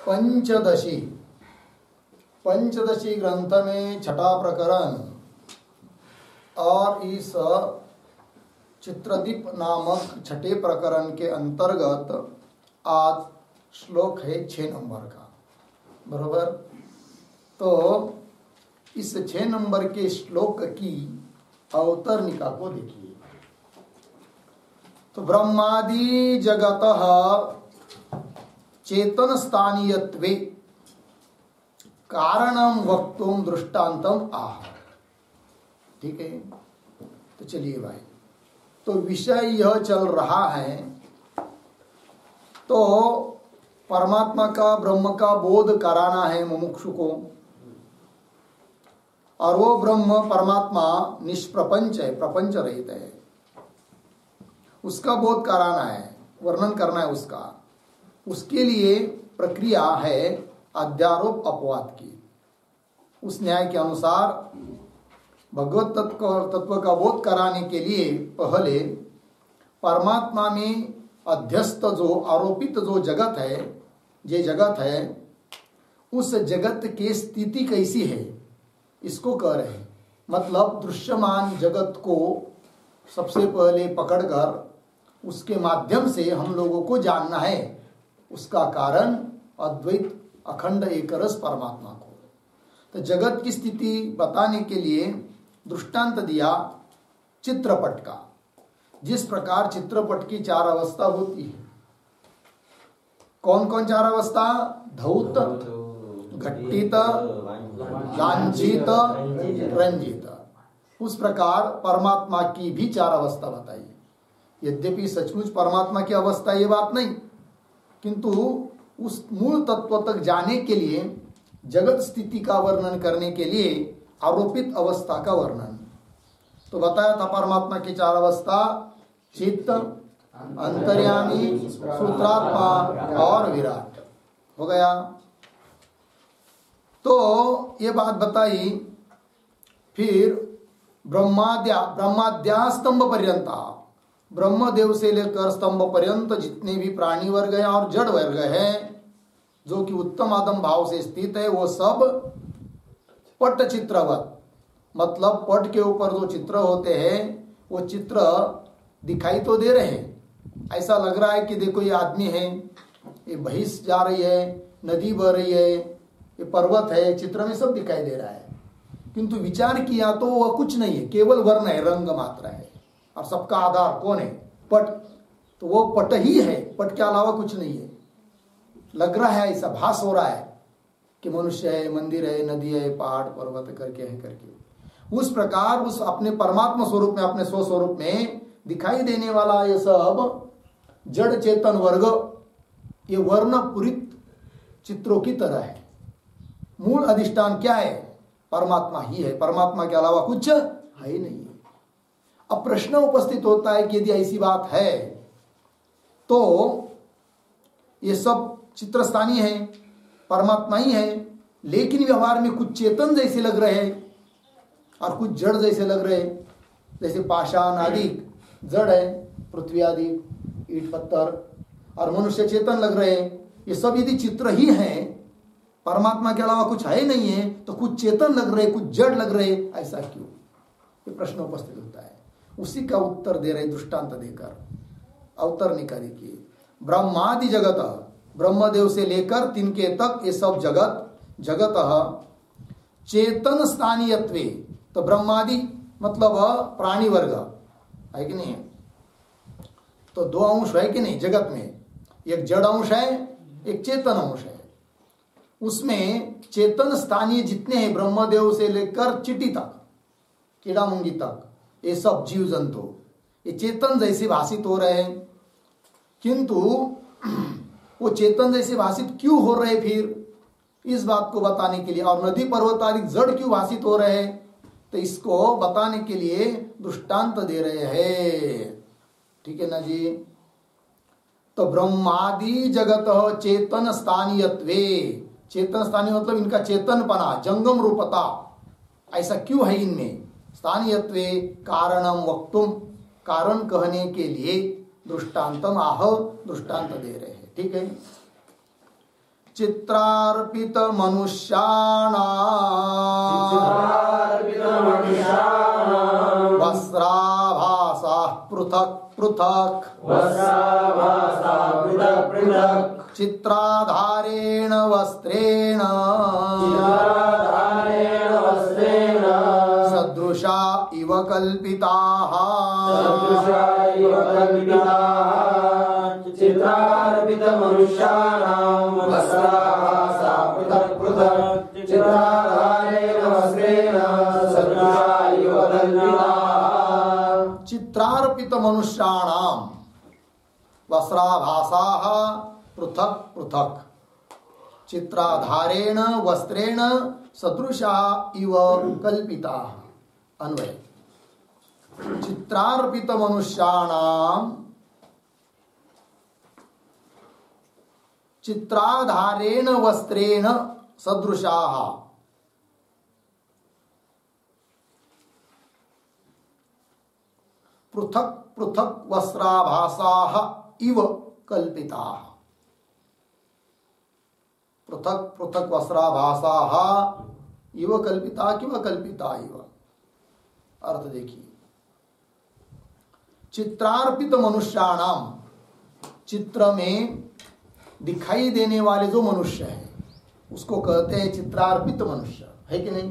पंचदशी ग्रंथ में छठा प्रकरण और इस चित्रदीप नामक छठे प्रकरण के अंतर्गत आज श्लोक है 6 नंबर का, बरोबर। तो इस 6 नंबर के श्लोक की अवतरणिका को देखिए। तो ब्रह्मादि जगतः चेतन स्थानीयत्वे कारणम वक्तुम दृष्टांतम आह। ठीक है, तो चलिए भाई, तो विषय यह चल रहा है। तो परमात्मा का, ब्रह्म का बोध कराना है मुमुक्षु को, और वो ब्रह्म परमात्मा निष्प्रपंच है, प्रपंच रहित है, उसका बोध कराना है, वर्णन करना है उसका। उसके लिए प्रक्रिया है अध्यारोप अपवाद की। उस न्याय के अनुसार भगवत तत्व का बोध कराने के लिए पहले परमात्मा में अध्यस्त जो आरोपित जो जगत है, ये जगत है, उस जगत की स्थिति कैसी है इसको कह रहे हैं। मतलब दृश्यमान जगत को सबसे पहले पकड़कर उसके माध्यम से हम लोगों को जानना है उसका कारण अद्वैत अखंड एक रस परमात्मा को। तो जगत की स्थिति बताने के लिए दृष्टांत दिया चित्रपट का। जिस प्रकार चित्रपट की 4 अवस्था होती है, कौन कौन 4 अवस्था? धौत, घट्टित, लांछित, रंजित। उस प्रकार परमात्मा की भी 4 अवस्था बताई। यद्यपि सचमुच परमात्मा की अवस्था ये बात नहीं, किंतु उस मूल तत्व तक जाने के लिए, जगत स्थिति का वर्णन करने के लिए आरोपित अवस्था का वर्णन। तो बताया था परमात्मा की 4 अवस्था, चित्त, अंतर्यामी, सूत्रात्मा और विराट। हो गया। तो ये बात बताई। फिर ब्रह्माद्या स्तंभ पर्यंता, ब्रह्मदेव से लेकर स्तंभ पर्यंत जितने भी प्राणी वर्ग हैं और जड़ वर्ग है जो कि उत्तम आदम भाव से स्थित है, वो सब पट चित्रवत, मतलब पट के ऊपर जो चित्र होते हैं वो चित्र दिखाई तो दे रहे हैं। ऐसा लग रहा है कि देखो ये आदमी है, ये भैंस जा रही है, नदी बह रही है, ये पर्वत है, चित्र में सब दिखाई दे रहा है। किंतु विचार किया तो वह कुछ नहीं है, केवल वर्ण है, रंग मात्र है। और सबका आधार कौन है? पट। तो वो पट ही है, पट के अलावा कुछ नहीं है। लग रहा है, ऐसा भास हो रहा है कि मनुष्य है, मंदिर है, नदी है, पहाड़ पर्वत करके है करके। उस प्रकार उस अपने परमात्मा स्वरूप में, अपने स्वस्वरूप में दिखाई देने वाला ये सब जड़ चेतन वर्ग, ये वर्णपूरित चित्रों की तरह है। मूल अधिष्ठान क्या है? परमात्मा ही है, परमात्मा के अलावा कुछ है ही नहीं। अब प्रश्न उपस्थित होता है कि यदि ऐसी बात है तो ये सब चित्र स्थानीय है, परमात्मा ही है, लेकिन व्यवहार में कुछ चेतन जैसे लग रहे हैं और कुछ जड़ जैसे लग रहे हैं। जैसे पाषाण आदि जड़ है, पृथ्वी आदि ईट पत्थर, और मनुष्य चेतन लग रहे हैं। ये सब यदि चित्र ही हैं, परमात्मा के अलावा कुछ है नहीं है, तो कुछ चेतन लग रहे, कुछ जड़ लग रहे, ऐसा क्यों? ये प्रश्न उपस्थित होता है। उसी का उत्तर दे रहे दृष्टांत देकर। अवतरणिका देखिए। ब्रह्मादि जगत, ब्रह्मदेव से लेकर तिनके तक ये सब जगत चेतन स्थानीयत्वे। तो ब्रह्मादि मतलब प्राणी वर्ग है कि नहीं? तो 2 अंश है कि नहीं जगत में? एक जड़ अंश है, एक चेतन अंश है। उसमें चेतन स्थानीय जितने हैं, ब्रह्मदेव से लेकर चींटी तक, कीड़ा मुंगी तक, ये सब जीव जंतु ये चेतन जैसे भाषित हो रहे हैं। किंतु वो चेतन जैसे भाषित क्यों हो रहे फिर, इस बात को बताने के लिए, और नदी पर्वत आदि जड़ क्यों भाषित हो रहे हैं, तो इसको बताने के लिए दृष्टांत दे रहे हैं। ठीक है ना जी? तो ब्रह्मादि जगत चेतन स्थानीयत्वे, चेतन स्थानीय मतलब इनका चेतनपना, जंगम रूपता ऐसा क्यों है इनमें? स्थानीयत्वे कारणम वक्तुम, कारण कहने के लिए दृष्टांतम आह, दृष्टांत दे रहे हैं। ठीक है। चित्रार्पित मनुष्याणां वस्त्राभासाः पृथक् पृथक् चित्राधारेण वस्त्रेण सदृशा इव कल्पिताः चित्रार्पित मनुष्याणां वस्त्राभासाः पृथक् पृथक् चित्राधारेण वस्त्रेण सदृशा इव कल्पिताः। चित्रार्पित मनुष्याणां वस्त्राभासाः पृथक् पृथक् चित्राधारेण वस्त्रेण सदृशा इव कल्पिताः। अन्वय चित्रार्पित मनुष्याणां चित्राधारेण वस्त्रेण सदृशाः पृथक् पृथक् वस्त्राभासाः इव कल्पिताः। पृथक् पृथक् वस्त्राभासाः इव कल्पिता किंवा कल्पिता इव। अर्थ देखिए, चित्रार्पित मनुष्याणाम, चित्र में दिखाई देने वाले जो मनुष्य है उसको कहते हैं चित्रार्पित मनुष्य, है कि नहीं।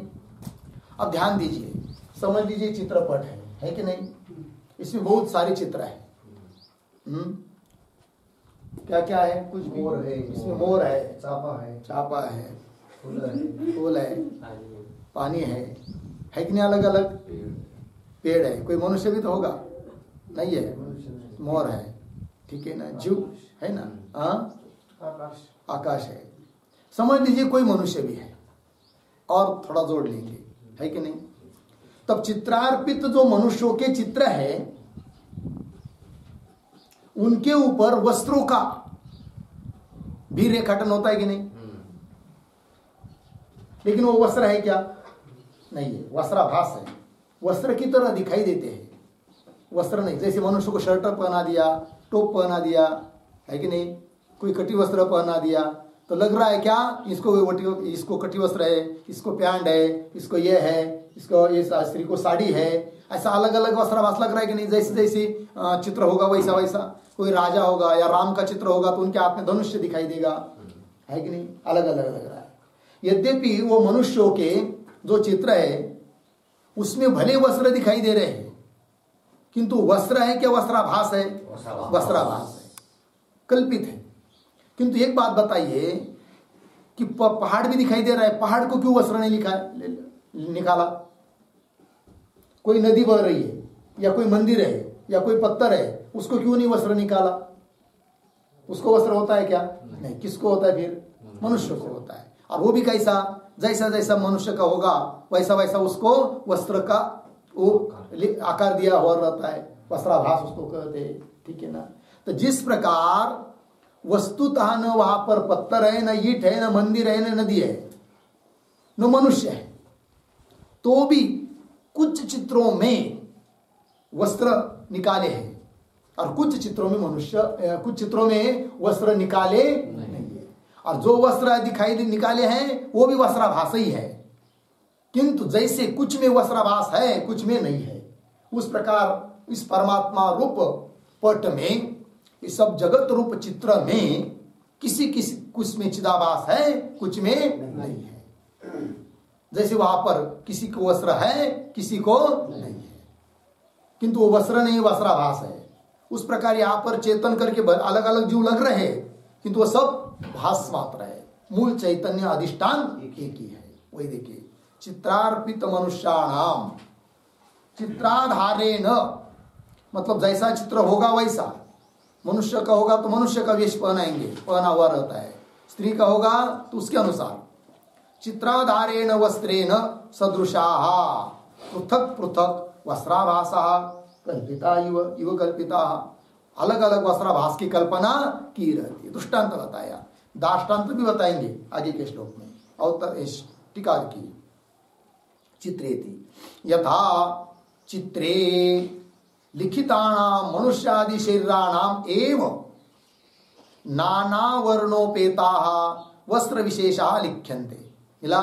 अब ध्यान दीजिए, समझ लीजिए चित्रपट है कि नहीं। इसमें बहुत सारे चित्र है। क्या क्या है, कुछ भी मोर है, इसमें मोर है, चापा है, फूल है, पानी है कि नहीं, अलग अलग पेड़ है। कोई मनुष्य भी तो होगा, नहीं है, मोर है, ठीक है ना, जीव है ना, आकाश है। समझ लीजिए कोई मनुष्य भी है और थोड़ा जोड़ लेंगे, है कि नहीं। तब चित्रार्पित जो मनुष्यों के चित्र है उनके ऊपर वस्त्रों का भी रेखाटन होता है कि नहीं। लेकिन वो वस्त्र है क्या, नहीं है, वस्त्राभास है। वस्त्र की तरह दिखाई देते हैं, वस्त्र नहीं। जैसे मनुष्य को शर्ट पहना दिया, टोप पहना दिया, है कि नहीं, कोई कटी वस्त्र पहना दिया तो लग रहा है क्या इसको कटी वस्त्र है, इसको पैंट है, इसको ये है, इसको ये स्त्री को साड़ी है। ऐसा अलग अलग वस्त्राभास लग रहा है कि नहीं। जैसे जैसे चित्र होगा वैसा वैसा। कोई राजा होगा या राम का चित्र होगा तो उनके हाथ में धनुष्य दिखाई देगा, है कि नहीं, अलग अलग लग रहा है। यद्यपि वो मनुष्यों के जो चित्र है उसमें भले वस्त्र दिखाई दे रहे हैं किंतु वस्त्र है क्या, वस्त्राभास है, वस्त्राभास है, कल्पित है। किंतु एक बात बताइए कि पहाड़ भी दिखाई दे रहा है, पहाड़ को क्यों वस्त्र नहीं निकाला। कोई नदी बह रही है या कोई मंदिर है या कोई पत्थर है, उसको क्यों नहीं वस्त्र निकाला। उसको वस्त्र होता है क्या, नहीं। किसको होता है फिर, मनुष्य को होता है। और वो भी कैसा, जैसा जैसा मनुष्य का होगा वैसा वैसा उसको वस्त्र का वो आकार दिया हुआ रहता है, वस्त्राभास उसको कहते हैं, ठीक है ना। तो जिस प्रकार वस्तुतः न वहां पर पत्थर है, न ईंट है, न मंदिर है, न नदी है, न मनुष्य है, तो भी कुछ चित्रों में वस्त्र निकाले हैं और कुछ चित्रों में मनुष्य, कुछ चित्रों में वस्त्र निकाले नहीं है। और जो वस्त्र दिखाई निकाले हैं वो भी वस्त्राभास ही है। किंतु जैसे कुछ में वस्त्राभास है कुछ में नहीं है, उस प्रकार इस परमात्मा रूप पट में, इस सब जगत रूप चित्र में किसी किसी कुछ में चिदाभास है कुछ में नहीं है। जैसे वहां पर किसी को वस्त्र है किसी को नहीं है, किंतु वो वस्त्र नहीं, वस्त्राभास है। उस प्रकार यहाँ पर चेतन करके अलग अलग जीव लग रहे हैं किंतु वो सब भास मात्र है। मूल चैतन्य अधिष्ठान एक ही है। वही देखिए, चित्रार्पित मनुष्याणाम, चित्राधारेण मतलब जैसा चित्र होगा वैसा। मनुष्य का होगा तो मनुष्य का वेश पहनाएंगे, पहना हुआ रहता है। स्त्री का होगा तो उसके अनुसार। चित्राधारेण वस्त्रेण सदृशाः पृथक पृथक वस्त्राभासाः कल्पिता इव कल्पिताः। अलग अलग वस्त्राभास की कल्पना की रहती है। दृष्टांत बताया, दाष्टांत भी बताएंगे आगे के श्लोक में। अवतर टीका की, चित्रेति यथा चित्रे लिखितानां मनुष्यादि शरीराणाम एव नाना वर्णोपेताः वस्त्र विशेषा लिख्यन्ते। मिला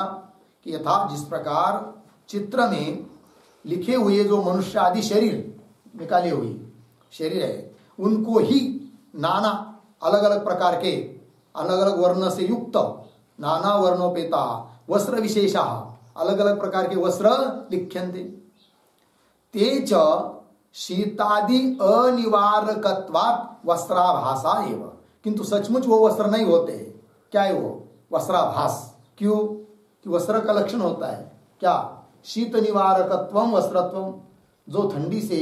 कि यथा जिस प्रकार चित्र में लिखे हुए जो मनुष्य आदि शरीर निकाले हुए शरीर है, उनको ही नाना अलग अलग प्रकार के अलग अलग वर्ण से युक्त नाना वर्णोपेता वस्त्र विशेषा अलग अलग प्रकार के वस्त्र लिख्यन्ते। ते च शीतादि अनिवारकत्वात् वस्त्राभासा एव। किंतु सचमुच वो वस्त्र नहीं होते। क्या है वो? वस्त्राभास। क्यों? कि वस्त्र का लक्षण होता है क्या? शीत निवारकत्वम वस्त्रत्वम। जो ठंडी से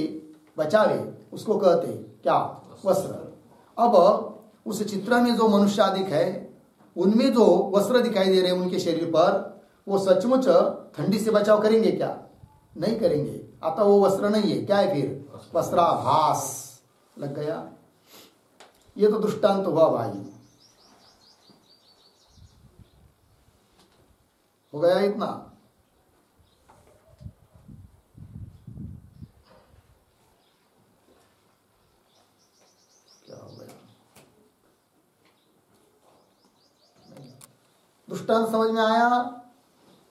बचावे उसको कहते क्या? वस्त्र। अब उस चित्र में जो मनुष्य आदिक है उनमें जो वस्त्र दिखाई दे रहे हैं उनके शरीर पर, वो सचमुच ठंडी से बचाव करेंगे क्या? नहीं करेंगे। अतः वो वस्त्र नहीं है। क्या है फिर? वस्त्राभास। लग गया? ये तो दृष्टांत हुआ भाई। हो गया इतना? क्या हो गया? दृष्टांत समझ में आया?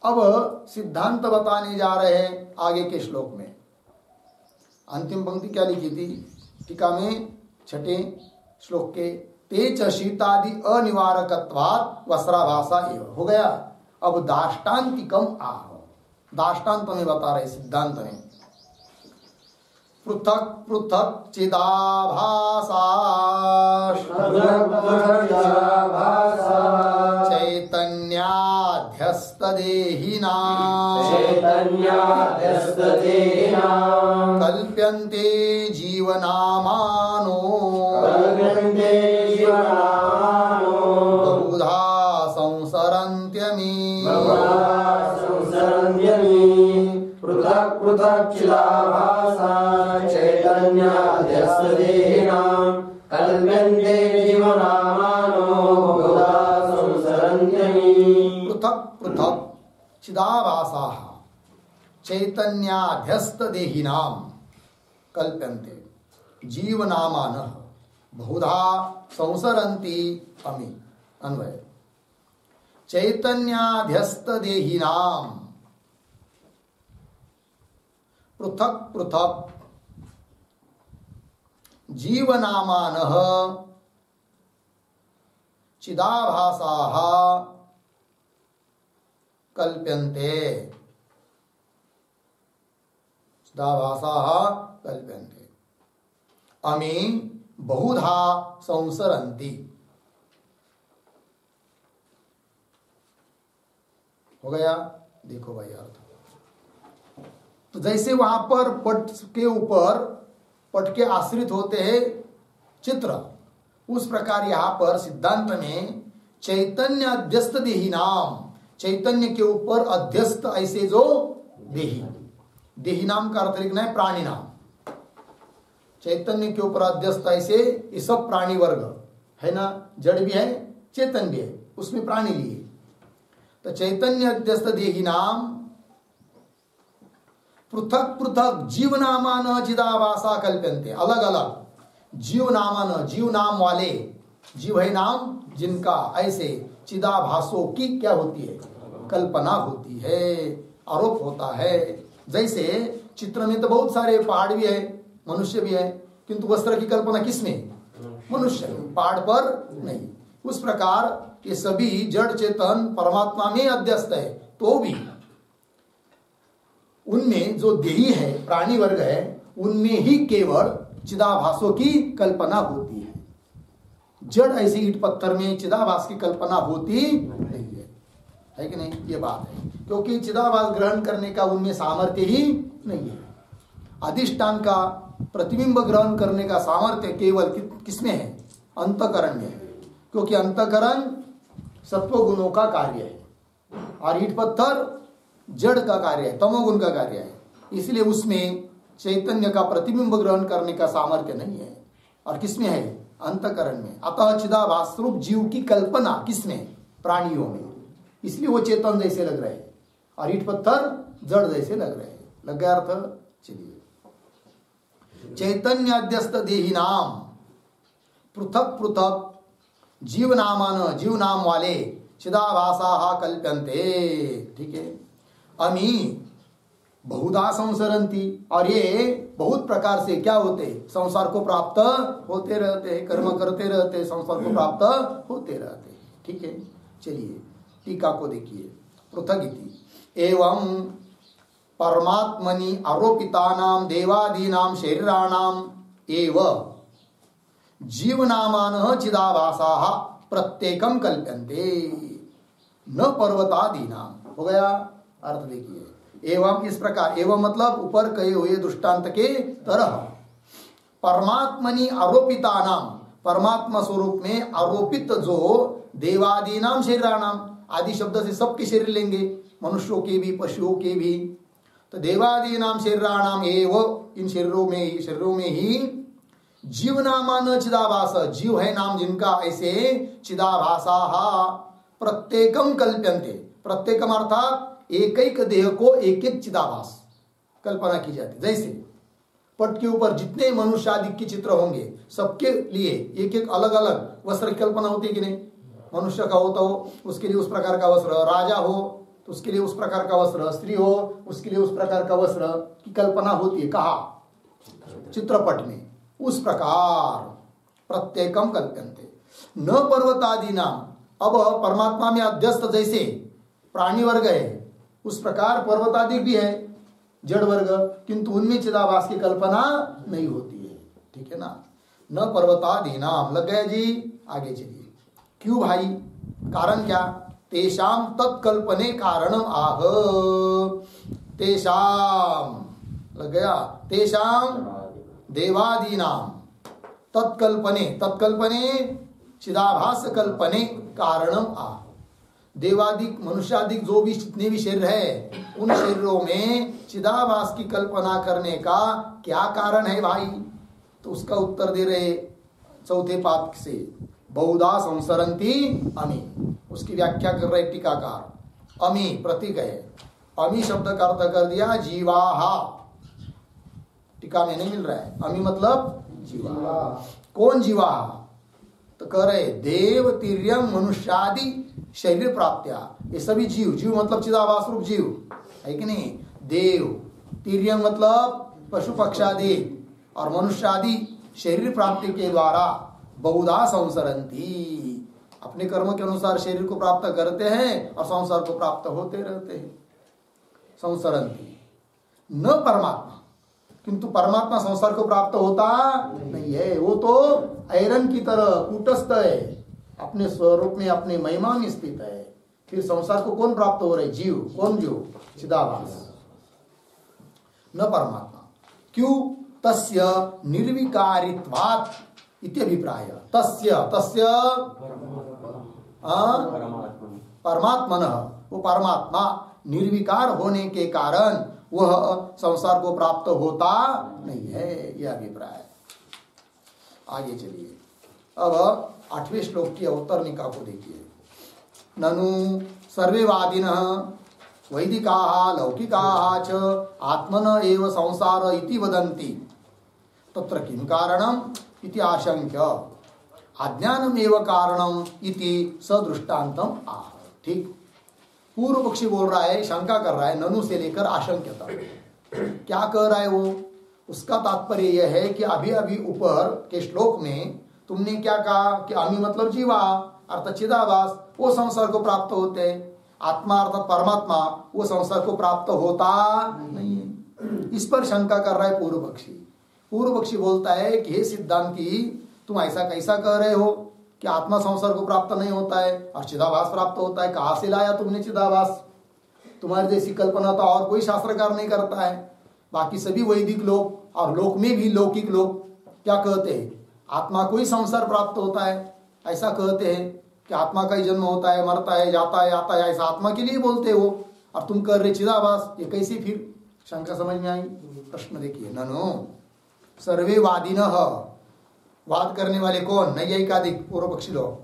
अब सिद्धांत बताने जा रहे हैं आगे के श्लोक में। अंतिम पंक्ति क्या लिखी थी टीका में? छठे श्लोक के ते च शीतादि अनिवारकत्वात् वस्त्राभासा एव। हो गया? अब दाष्टान्तिकम आह। दाष्टान्त में बता रहे सिद्धांत में। पृथक पृथक चिदाभासा चैतन्याध्यस्तदेहिनां कल्प्यन्ते जीवनामानो बहुधा संसरन्त्यमी। पृथक पृथक चिदाभासा चैतन्याध्यस्तदेहिनां कल्प्यन्ते जीवनामानो बहुधा संसरन्त्यमी। पृथक पृथक चिदाभासा चैतन्याध्यस्तदेहिनां कल्प्यन्ते जीवनामानः बहुधा संसरन्ति अमी। अन्वय चैतन्याध्यस्तदेहिनां पृथक पृथक जीवनामानः चिदाभासाः कल्प्यन्ते। चिदाभासाः कल्प्यन्ते अमी बहुधा संसरन्ति। हो गया? देखो भाई अर्थ। तो जैसे वहां पर पट के ऊपर पट के आश्रित होते हैं चित्र, उस प्रकार यहां पर सिद्धांत में चैतन्य अध्यस्त देही नाम, चैतन्य के ऊपर अध्यस्त ऐसे जो देही, देही नाम का अर्थ लिखना है प्राणी नाम। चैतन्य के ऊपर अध्यस्त ऐसे ये सब प्राणी वर्ग है ना, जड़ भी है चेतन भी है, उसमें प्राणी लिए। तो चैतन्य अध्यस्त देही नाम पृथक पृथक जीवनामान चिदाभासा कल्प्यन्ते। अलग अलग जीवनामान, जीव नाम वाले, जीव है नाम जिनका, ऐसे चिदाभासों की क्या होती है? कल्पना होती है, आरोप होता है। जैसे चित्र में तो बहुत सारे पहाड़ भी है, मनुष्य भी है, किंतु वस्त्र की कल्पना किसमें? मनुष्य में, पहाड़ पर नहीं। उस प्रकार ये सभी जड़ चेतन परमात्मा में अध्यस्त है, तो भी उनमें जो देही है, प्राणी वर्ग है, उनमें ही केवल चिदाभासों की कल्पना होती है। जड़ ऐसे ईंट पत्थर में चिदाभास की कल्पना होती नहीं है कि नहीं? ये बात है, क्योंकि चिदाभास ग्रहण करने का उनमें सामर्थ्य ही नहीं है। अधिष्ठान का प्रतिबिंब ग्रहण करने का सामर्थ्य केवल किसमें है? अंतःकरण में है, क्योंकि अंतःकरण सत्व गुणों का कार्य है और ईंट पत्थर जड़ का कार्य है, तमोगुण का कार्य है। इसलिए उसमें चैतन्य का प्रतिबिंब ग्रहण करने का सामर्थ्य नहीं है। और किसमें है? अंतःकरण में। अतः चिदाभास स्वरूप जीव की कल्पना किसमें? प्राणियों में। इसलिए वो चेतन जैसे लग रहे हैं और ईंट पत्थर जड़ जैसे लग रहे हैं। लग गया अर्थ? चलिए, चैतन्य अध्यस्त देही नाम पृथक पृथक जीव नामान, जीव नाम वाले चिदाभासा कल्प्यन्ते। ठीक है। अमी बहुधा संसरन्ति, और ये बहुत प्रकार से क्या होते, संसार को प्राप्त होते रहते हैं, कर्म करते रहते, संसार को प्राप्त होते रहते। ठीक है। चलिए टीका को देखिए। पृथक इति एवं परमात्मनि आरोपितानां देवादीनां शरीराणां एव जीवनामानः चिदाभासाः प्रत्येकम कल्प्यन्ते न पर्वतादीनां। हो गया अर्थ देखिए। एवं इस प्रकार, एवं मतलब ऊपर कहे हुए दृष्टांत के तरह, परमात्मनि आरोपितानां, परमात्मा स्वरूप में आरोपित जो देवादीनां शरीराणां, आदि शब्द से सबके शरीर लेंगे, मनुष्यों के भी पशुओं के भी, तो देवादीनां शरीराणां एव, इन शरीरों में ही जीवनामान चिदाभास, जीव है नाम जिनका, ऐसे चिदाभासा प्रत्येकम कल्प्यन्ते, प्रत्येकम अर्थात एक एक देह को एक एक चिदाभास कल्पना की जाती। जैसे पट के ऊपर जितने मनुष्य आदि के चित्र होंगे, सबके लिए एक एक अलग अलग वस्त्र की कल्पना होती है कि नहीं। मनुष्य का हो तो उसके लिए उस प्रकार का वस्त्र, राजा हो तो उसके लिए उस प्रकार का वस्त्र, स्त्री हो उसके लिए उस प्रकार का वस्त्र की कल्पना होती है। कहा? चित्रपट में। उस प्रकार प्रत्येकम कल्प्यन्ते न पर्वतादि नाम। अब परमात्मा में अध्यस्त जैसे प्राणी वर्ग है, उस प्रकार पर्वतादि भी है, जड़ वर्ग, किंतु उनमें चिदाभास की कल्पना नहीं होती है। ठीक है ना। न पर्वतादि नाम। लग गया जी। आगे चलिए। क्यों भाई? कारण क्या? तेषाम तत्कल्पने कारणम आह। तेषाम, लग गया, तेषाम देवादीनाम तत्कल्पने, तत्कल्पने चिदाभास कल्पने कारणम आह। देवादिक मनुष्यादिक जो भी जितने भी शरीर है, उन शरीरों में चिदाभास की कल्पना करने का क्या कारण है भाई? तो उसका उत्तर दे रहे चौथे पाद से, बहुधा संसरन्ति अमी। उसकी व्याख्या कर रहे टीकाकार। अमी प्रतीक है, अमी शब्द का अर्थ कर दिया जीवाहा। टीका में नहीं मिल रहा है। अमी मतलब जीवा। कौन जीवा? तो कह रहे देव तिर्यम मनुष्यादि शरीर प्राप्त्या। ये सभी जीव, जीव मतलब चिदाभास रूप जीव है कि नहीं। देव, तिर्यम मतलब पशु पक्षादि, और मनुष्यादि शरीर प्राप्ति के द्वारा बहुधा संसरन्ति, अपने कर्म के अनुसार शरीर को प्राप्त करते हैं और संसार को प्राप्त होते रहते हैं। संसरन्ति न परमात्मा, किंतु परमात्मा संसार को प्राप्त होता नहीं है। वो तो आयरन की तरह कूटस्थ है, अपने स्वरूप में अपने महिमा में स्थित है। फिर संसार को कौन प्राप्त हो रहे? जीव। कौन जीव? चिदाभास। न परमात्मा। क्यों? तस्य निर्विकारित्वात् इति अभिप्राय। तस्य परमात्मनः, वो परमात्मा निर्विकार होने के कारण वह संसार को प्राप्त होता नहीं है, यह अभिप्राय। आगे चलिए। अब 8वें श्लोक की अवतरणिका को देखिए। ननु सर्वे वादिनः वैदिकाः लौकिकाः च आत्मन एव संसार इति वदन्ति, तत्र किं कारणम् इति आशंक्य अज्ञानमेव कारणम् इति सदृष्टान्तम आह। ठीक। पूर्व पक्षी बोल रहा है, शंका कर रहा है, ननु से लेकर आशंक्य तक। क्या कह रहा है वो? उसका तात्पर्य यह है कि अभी अभी ऊपर के श्लोक में तुमने क्या कहा कि अमी मतलब जीवा अर्थात चिदाभास, वो संसार को प्राप्त होते हैं। आत्मा अर्थात परमात्मा, वो संसार को प्राप्त होता नहीं है। इस पर शंका कर रहा है पूर्व पक्षी। पूर्व पक्षी बोलता है कि हे सिद्धांती, तुम ऐसा कैसा कह रहे हो कि आत्मा संसार को प्राप्त नहीं होता है और चिदाभास प्राप्त होता है? कहां से लाया तुमने चिदाभास? तुम्हारी जैसी कल्पना तो और कोई शास्त्रकार नहीं करता है। बाकी सभी वैदिक लोग और लोक में भी लौकिक लोग क्या कहते हैं? आत्मा को ही संसार प्राप्त होता है, ऐसा कहते हैं कि आत्मा का ही जन्म होता है, मरता है, जाता है, आता है, ऐसा आत्मा के लिए बोलते हो। और तुम कर रहे चिदाभास, ये कैसी? फिर शंका समझ में आई? प्रश्न देखिए। ननु सर्वे वादिनः, वाद करने वाले कौन? नैयायिकादिक पूर्व पक्षी लोग।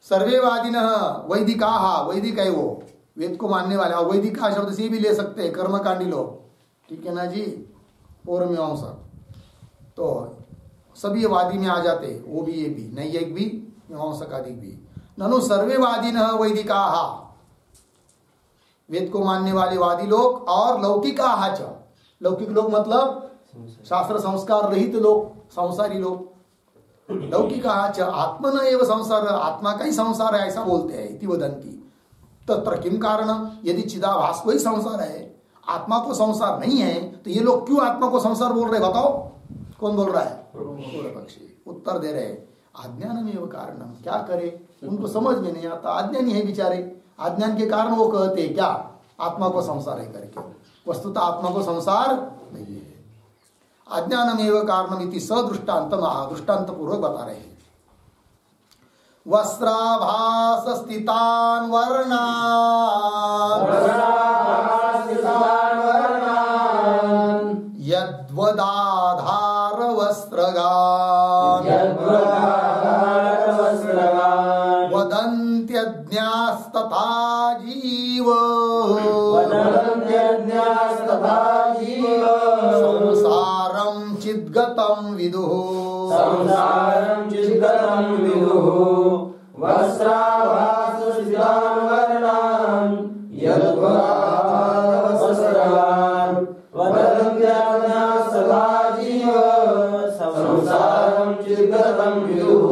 सर्वे वादिनः वैदिकाः, वैदिक है वो, वेद को मानने वाले। और वैदिका शब्द से भी ले सकते हैं कर्मकांडी लोग। ठीक है ना जी। पूर्व मीमांसा तो सभी वादी में आ जाते, वो भी ये भी, नैयायिक भी, मीमांसक आदि भी। ननु सर्वे वादिनः वैदिकाः, वेद को मानने वाले वादी लोग और लौकिकाः च, लौकिक लोग मतलब शास्त्र संस्कार रहित लोग, संसारी लोग, लौकिकाः च आत्मन एव संसार, आत्मा का ही संसार है ऐसा बोलते हैं इति वदन्ति। तत्र किम कारणम, यदि चिदाभास को ही संसार है, आत्मा को संसार नहीं है, तो ये लोग क्यों आत्मा को संसार बोल रहे बताओ? कौन बोल रहा है? पूर्व पक्षी उत्तर दे रहे अज्ञानमेव कारणम। क्या करे, उनको समझ में नहीं आता, अज्ञानी है बेचारे, अज्ञान के कारण वो कहते क्या आत्मा को संसार है करके, वस्तुतः आत्मा को संसार नहीं है। अज्ञानमेव कारणम इति सदृष्टांत दृष्टांत पूर्वक बता रहे हैं। वस्त्राभास स्थितान वर्णान यद्वदाधार वस्त्रगान वदन्त्यज्ञास्तथा जीव संसारं चिद्गतं विदुः वस्त्राभास स्थितान वर्णान यद्वदाधार वस्त्रगान वदन्त्यज्ञास्तथा जीव संसारं चिद्गतं विदुः।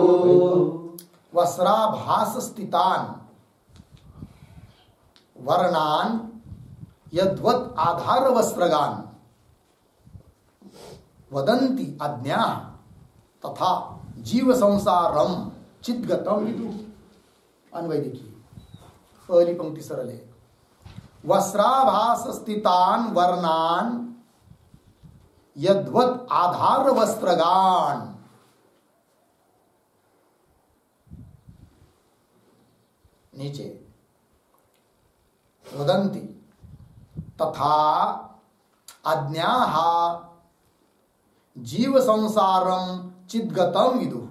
वस्त्राभास स्थितान वर्णान यद्वत् आधार वस्त्रगान वदन्ति अज्ञा तथा जीव संसारम चिद्गतम विदुः। अन्वय देखिए, पहली पंक्ति सरल है। वस्त्राभास स्थितान वर्णान यद्वत् आधार वस्त्रगान, नीचे वदन्ति तथा अज्ञाः जीव संसारम चिद्गतम विदुः।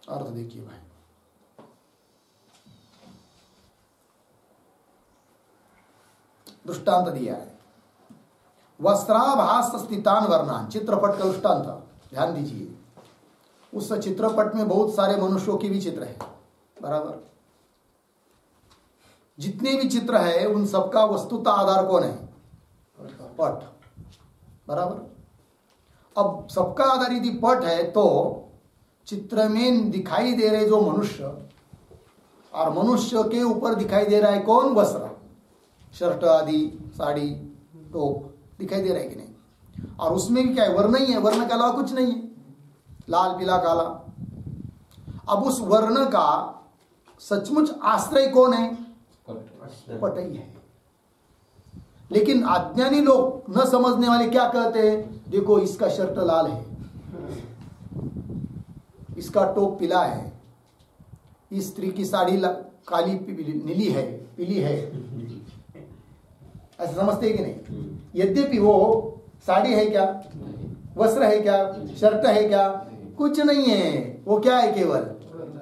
अर्थ देखिए भाई, दृष्टांत दिया है। वस्त्राभास स्थितान वर्णान, चित्रपट का दृष्टांत ध्यान दीजिए। उस चित्रपट में बहुत सारे मनुष्यों के भी चित्र है, बराबर। जितने भी चित्र है उन सबका वस्तुतः आधार कौन है? पट, बराबर। अब सबका आधार यदि पट है तो चित्र में दिखाई दे रहे जो मनुष्य, और मनुष्य के ऊपर दिखाई दे रहा है कौन? वस्त्र, शर्ट आदि, साड़ी, टोप दिखाई दे रहा है कि नहीं? और उसमें भी क्या है? वर्ण ही है, वर्ण के अलावा कुछ नहीं है, लाल पीला काला। अब उस वर्ण का सचमुच आश्रय कौन है? पट ही है। लेकिन अज्ञानी लोग, न समझने वाले क्या कहते हैं? देखो इसका शर्ट लाल है, इसका टोप पीला है, इस स्त्री की साड़ी काली नीली है, पीली है, ऐसा समझते हैं कि नहीं? यद्यपि वो साड़ी है क्या, वस्त्र है क्या, शर्ट है क्या? कुछ नहीं है, वो क्या है? केवल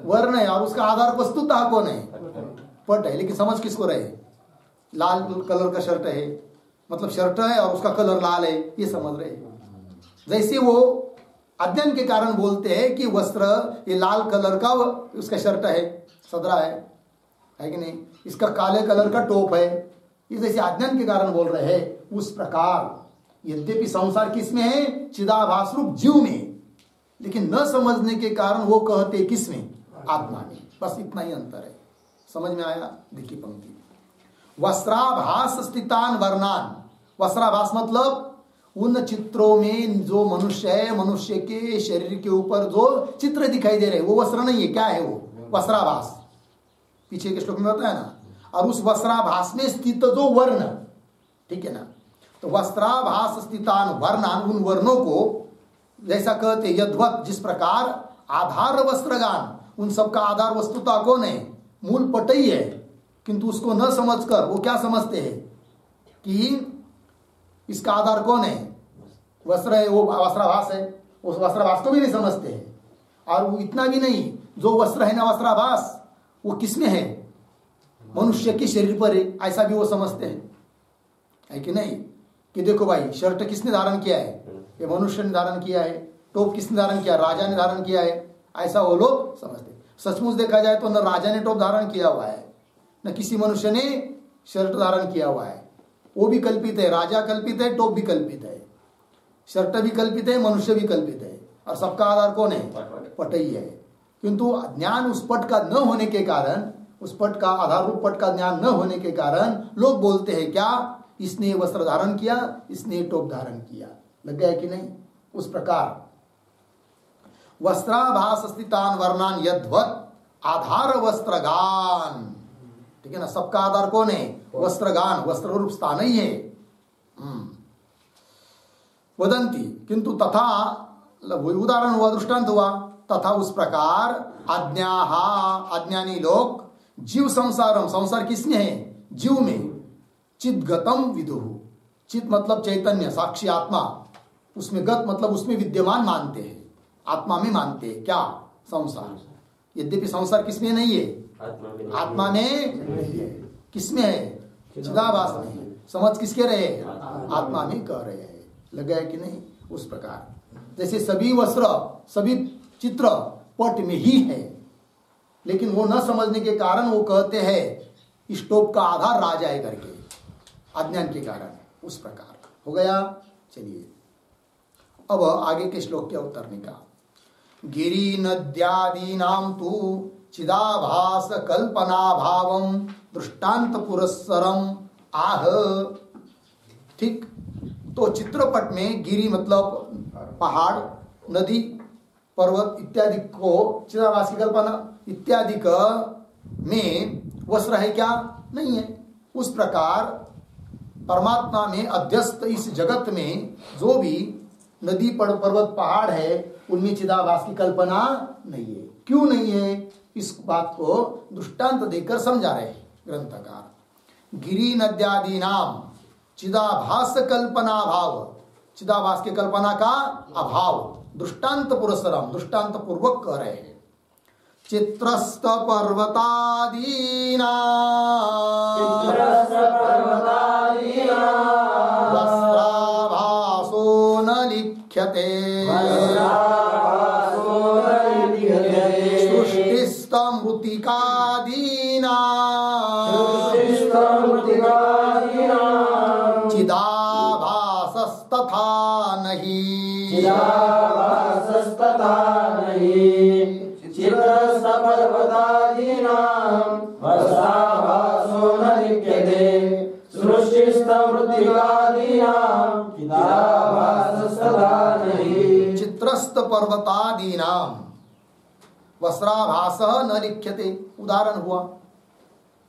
वर्ण है। और उसका आधार वस्तुतः कौन है? पट है। लेकिन समझ किसको रहे? लाल कलर का शर्ट है, मतलब शर्ट है और उसका कलर लाल है, ये समझ रहे। जैसे वो अज्ञान के कारण बोलते हैं कि वस्त्र ये लाल कलर का उसका शर्ट है, सदरा है कि नहीं? इसका काले कलर का टोप है, ये जैसे अज्ञान के कारण बोल रहे हैं, उस प्रकार यद्यपि संसार किस में है? चिदाभास रूप जीव में, लेकिन न समझने के कारण वो कहते किस में? आत्मा में। बस इतना ही अंतर है। समझ में आया? देखिए पंक्ति, वस्त्राभास स्थितान वर्णान। वस्त्राभास मतलब उन चित्रों में जो मनुष्य है, मनुष्य के शरीर के ऊपर जो चित्र दिखाई दे रहे हैं वो वस्त्र नहीं है। क्या है वो? वस्त्राभास। पीछे के श्लोक में बताया ना। और उस वस्त्राभास में स्थित जो वर्ण, ठीक है ना, तो वस्त्राभास स्थितान वर्णान, उन वर्णों को जैसा कहते यद्वत, जिस प्रकार आधार वस्त्रगान, उन सबका आधार वस्तुता कौन है? मूल पट ही है। किंतु उसको न समझकर वो क्या समझते हैं कि इसका आधार कौन है? वस्त्र है, वो वस्त्राभास है। उस वस्त्राभास को भी नहीं समझते हैं। और वो इतना भी नहीं, जो वस्त्र है ना वस्त्राभास, वो किसमें है? मनुष्य के शरीर पर है, ऐसा भी वो समझते हैं, है कि नहीं? कि देखो भाई शर्ट किसने धारण किया है? ये मनुष्य ने धारण किया है। टोप किसने धारण किया? राजा ने धारण किया है, ऐसा वो लोग समझते। सचमुच देखा जाए तो न राजा ने टोप धारण किया हुआ है, न किसी मनुष्य ने शर्ट धारण किया हुआ है। वो भी कल्पित है, राजा कल्पित है, टोप भी कल्पित है, शर्ट भी कल्पित है, मनुष्य भी कल्पित है, और सबका आधार कौन है? पट ही है। किंतु ज्ञान उस पट का न होने के कारण, उस पट का आधार रूप पट का ज्ञान न होने के कारण लोग बोलते हैं क्या, इसने वस्त्र धारण किया, इसने टोप धारण किया। लग गया कि नहीं? उस प्रकार वस्त्राभास स्थितान वर्णान यद्वत् आधार वस्त्रगान, ठीक है ना? सबका आधार कौन है? वस्त्रगान, वस्त्र रूप स्थान ही है। वदंती, किंतु तथा, उदाहरण हुआ, दृष्टांत हुआ, तथा उस प्रकार अज्ञाहा, अज्ञानी लोग जीव संसारम, संसार किसमें है? जीव में, चिद्गतम विदुहु, चित मतलब चैतन्य साक्षी आत्मा, उसमें गत मतलब उसमें विद्यमान मानते हैं, आत्मा में मानते हैं क्या? संसार। यद्यपि संसार किसमें नहीं है? आत्मा में नहीं है। किसमें है? चिदाभास में। समझ किसके रहे? आत्मा में कर रहे हैं। लगा है कि नहीं? उस प्रकार जैसे सभी वस्त्र, सभी चित्र पट में ही है, लेकिन वो न समझने के कारण वो कहते हैं स्टोप का आधार राजा है करके, अज्ञान के कारण। उस प्रकार हो गया। चलिए अब आगे के श्लोक के उत्तर निकाल। गिरी नद्यादीनां तु चिदाभास कल्पना भावम दृष्टांत पुरस्सरम आह। ठीक, तो चित्रपट में गिरी मतलब पहाड़, नदी, पर्वत इत्यादि को चिदाभास की कल्पना इत्यादि का में वस्त्र है क्या? नहीं है। उस प्रकार परमात्मा में अध्यस्त इस जगत में जो भी नदी, पर्वत, पहाड़ है, उनमें चिदाभास की कल्पना नहीं है। क्यों नहीं है? इस बात को दृष्टांत देकर समझा रहे ग्रंथकार। गिरी नद्यादि नाम चिदाभास कल्पना भाव, चिदाभास की कल्पना का अभाव दृष्टांत पुरस्सरम, दृष्टांत पूर्वक कह रहे हैं। चित्रस्त पर्वतादीना वस्त्राभासो न लिख्यते सृष्टिस्तमृतिकादीना चिदाभासस्तथा नहीं। चित्रस्त पर्वतादीनाम वस्त्राभास न लिख्यते, उदाहरण हुआ।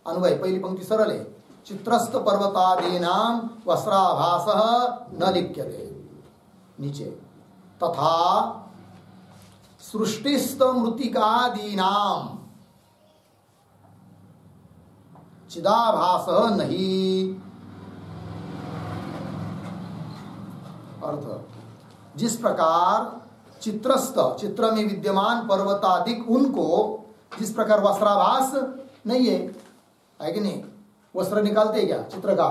अन्वय, पहली पंक्ति सरल है। चित्रस्त पर्वतादीनाम वस्त्राभास न लिख्यते, नीचे तथा सृष्टिस्त मृतिकादीनाम चिदाभास नहीं। अर्थ, जिस प्रकार चित्रस्थ, चित्र में विद्यमान पर्वतादिक उनको जिस प्रकार वस्त्राभास नहीं है कि नहीं? वस्त्र निकालते हैं क्या चित्र का?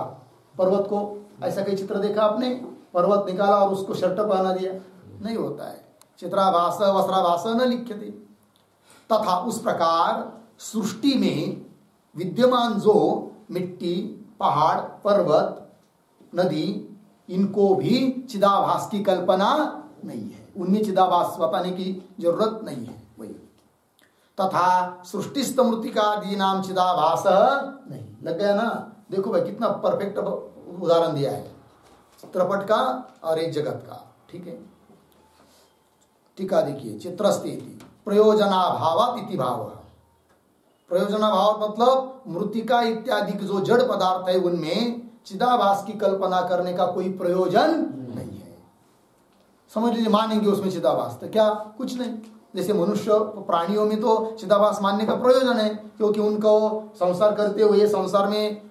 पर्वत को ऐसा कई चित्र देखा आपने? पर्वत निकाला और उसको शर्ट पहना दिया, नहीं होता है। चित्राभास वस्त्राभास न लिख्यते। तथा उस प्रकार सृष्टि में विद्यमान जो मिट्टी, पहाड़, पर्वत, नदी, इनको भी चिदाभास की कल्पना नहीं है, उनमें चिदाभास बताने की जरूरत नहीं है। वही तथा सृष्टिस्थ मृतिकादि नाम चिदाभास नहीं। लग गया ना? देखो भाई कितना परफेक्ट उदाहरण दिया है, चित्रपट का और एक जगत का। ठीक है, टीका देखिए। चित्रस्थिति प्रयोजनाभावात इति भाव। प्रयोजनाभाव मतलब मृतिका इत्यादि जो जड़ पदार्थ है उनमें चिदाभास की कल्पना करने का कोई प्रयोजन नहीं है। समझ लीजिए, मानेंगे उसमें चिदाभास तो क्या? कुछ नहीं। जैसे मनुष्य, प्राणियों में तो चिदाभास मानने का प्रयोजन है, क्योंकि उनको संसार करते हुए, संसार में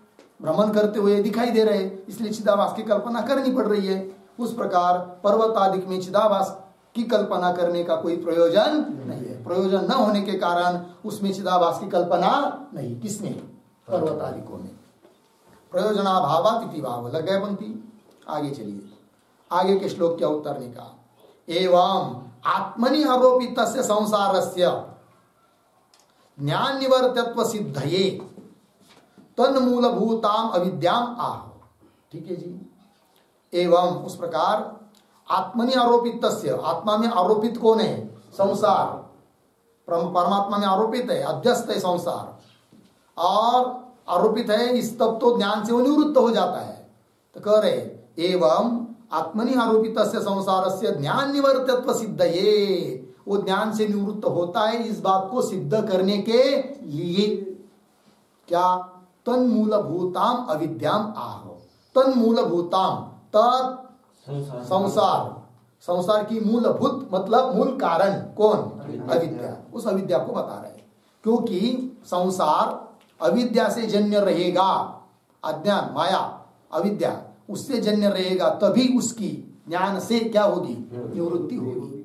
भ्रमण करते हुए दिखाई दे रहे, इसलिए चिदाभास की कल्पना करनी पड़ रही है। उस प्रकार पर्वत आदि में चिदाभास की कल्पना करने का कोई प्रयोजन नहीं है। प्रयोजन न होने के कारण उसमें चिदाभास की कल्पना नहीं। किसमें? पर्वत आदि को में। प्रयोजनाभावात इति भाव। लग गए पंक्ति? आगे चलिए, आगे के श्लोक क्या उत्तर निकाल। एवं आत्मनि आरोपितस्य संसारस्य ज्ञान निवर्तत्व सिद्धये तन्मूलभूताम अविद्याम आह। ठीक है जी। एवं उस प्रकार आत्मनि आरोपितस्य, आत्मा में आरोपित कौन है? संसार। परमात्मा में आरोपित है, अध्यस्त है संसार, और आरोपित है इस तब तो ज्ञान से वो निवृत्त हो जाता है। तो कह रहे एवं आत्मनि आरोपितस्य संसारस्य ज्ञान निवर्तत्व सिद्धये, वो ज्ञान से निवृत्त होता है इस बात को सिद्ध करने के लिए। क्या? तन्मूलभूताम अविद्याम आह। तन्मूलभूताम, तत् संसार, संसार की मूलभूत मतलब मूल कारण कौन? अविद्या। उस अविद्या को बता रहे हैं, क्योंकि संसार अविद्या से जन्य रहेगा। अज्ञान, माया, अविद्या उससे जन्य रहेगा, तभी उसकी ज्ञान से क्या होगी? निवृत्ति होगी।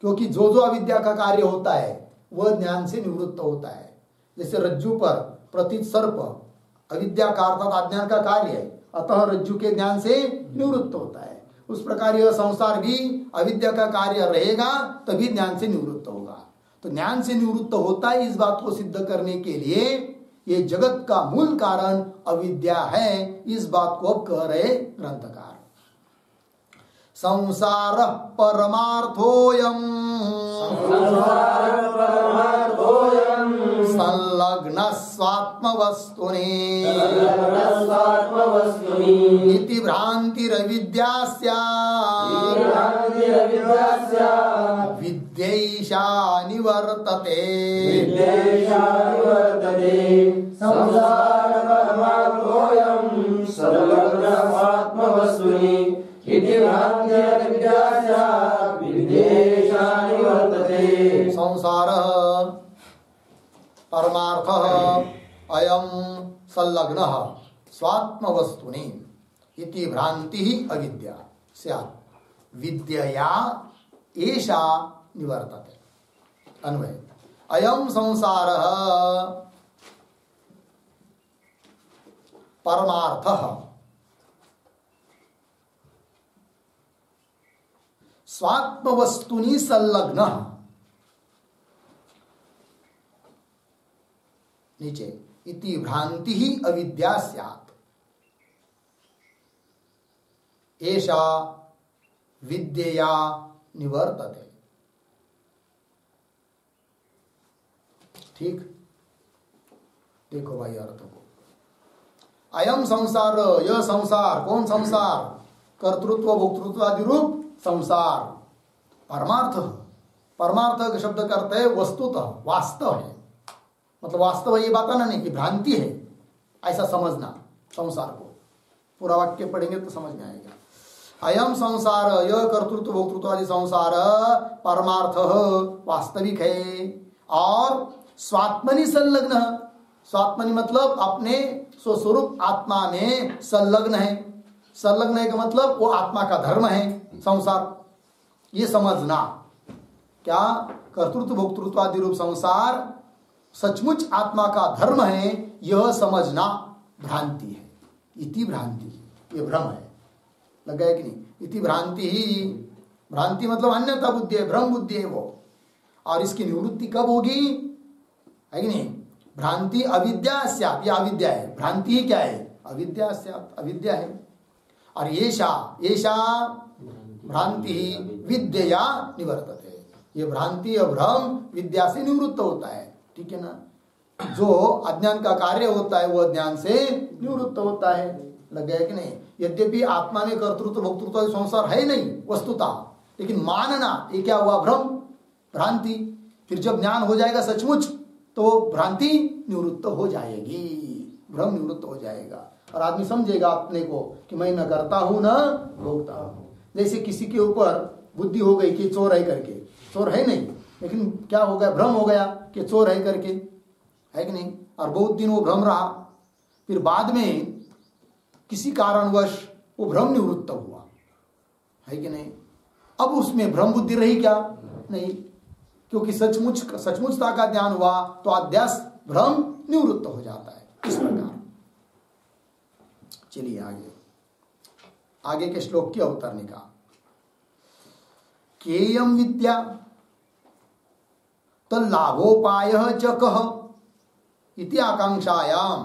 क्योंकि जो जो अविद्या का कार्य होता है वह ज्ञान से निवृत्त होता है। जैसे रज्जु पर प्रतीत सर्प अविद्या का अर्थात अज्ञान का कार्य है, अतः रज्जु के ज्ञान से निवृत्त होता है। उस प्रकार यह संसार भी अविद्या का कार्य रहेगा, तभी ज्ञान से निवृत्त होगा। तो ज्ञान से निवृत्त होता है इस बात को सिद्ध करने के लिए ये जगत का मूल कारण अविद्या है, इस बात को अब कह रहे ग्रंथकार। संसार परमार्थोयम संलग्न स्वात्मवस्तुनि इति भ्रांतिरविद्यास्या विद्यैषा निवर्तते। संसार परमार्थोयम संलग्न स्वात्मवस्तुनि इति भ्रांतिरविद्यास्या विद्यैषा निवर्तते। संसार परमार्थः अयं संलग्नः स्वात्मवस्तुनि इति भ्रांतिः अविद्या स्यात् विद्यया एषा निवर्तते। अन्वय अयं संसारः परमार्थः स्वात्मवस्तुनि संलग्नः, नीचे इति भ्रांति ही अविद्या स्यात् एषा विद्यया निवर्तते। ठीक, देखो भाई अर्थ को। अयम संसार, यह संसार, कौन संसार? कर्तृत्व भोक्तृत्व आदि रूप संसार। परमार्थ, परमार्थ का शब्द करते हैं वस्तुतः, वास्तव है, मतलब वास्तव ये बताना नहीं कि भ्रांति है, ऐसा समझना संसार को। पूरा वाक्य पढ़ेंगे तो समझ में आएगा। अयम संसार, यह कर्तृत्व भोक्तृत्व आदि संसार परमार्थ वास्तविक है और स्वात्मनि संलग्न, स्वात्मनि मतलब अपने स्वस्वरूप आत्मा में संलग्न है। संलग्न है का मतलब वो आत्मा का धर्म है संसार, ये समझना। क्या? कर्तृत्व भोक्तृत्व आदि रूप संसार सचमुच आत्मा का धर्म है, यह समझना भ्रांति है। इति भ्रांति, ये भ्रम है। लगा है कि नहीं? इति भ्रांति ही, भ्रांति मतलब अन्यथा बुद्धि है, भ्रम बुद्धि है वो। और इसकी निवृत्ति कब होगी? है कि नहीं? भ्रांति अविद्या स्यात्, ये अविद्या है। भ्रांति ही क्या है? अविद्या स्यात्, अविद्या है। और येषा, येषा भ्रांति ही विद्या निवर्तते, ये भ्रांति और भ्रम विद्या से निवृत्त होता है। ठीक है ना? जो अज्ञान का कार्य होता है वह ज्ञान से निवृत्त होता है। लग गया कि नहीं? यद्यपि आत्मा में कर्तृत्व भोक्तृत्व संसार है नहीं वस्तुता, लेकिन मानना ये क्या हुआ? भ्रम, भ्रांति। फिर जब ज्ञान हो जाएगा सचमुच तो भ्रांति निवृत्त हो जाएगी, भ्रम निवृत्त हो जाएगा और आदमी समझेगा अपने को कि मैं न करता हूं न भोगता हूं। जैसे किसी के ऊपर बुद्धि हो गई कि चोर है करके, चोर है नहीं, लेकिन क्या हो गया? भ्रम हो गया कि चोर है करके, है कि नहीं? और बहुत दिन वो भ्रम रहा, फिर बाद में किसी कारणवश वो भ्रम निवृत्त हुआ, है कि नहीं? अब उसमें भ्रम बुद्धि रही क्या? नहीं, क्योंकि सचमुचता का ज्ञान हुआ तो अध्यास भ्रम निवृत्त हो जाता है। इस प्रकार चलिए आगे, आगे के श्लोक की अवतरणिका। केयम विद्या तल्लाभोपायः च कः इति आकांक्षायाम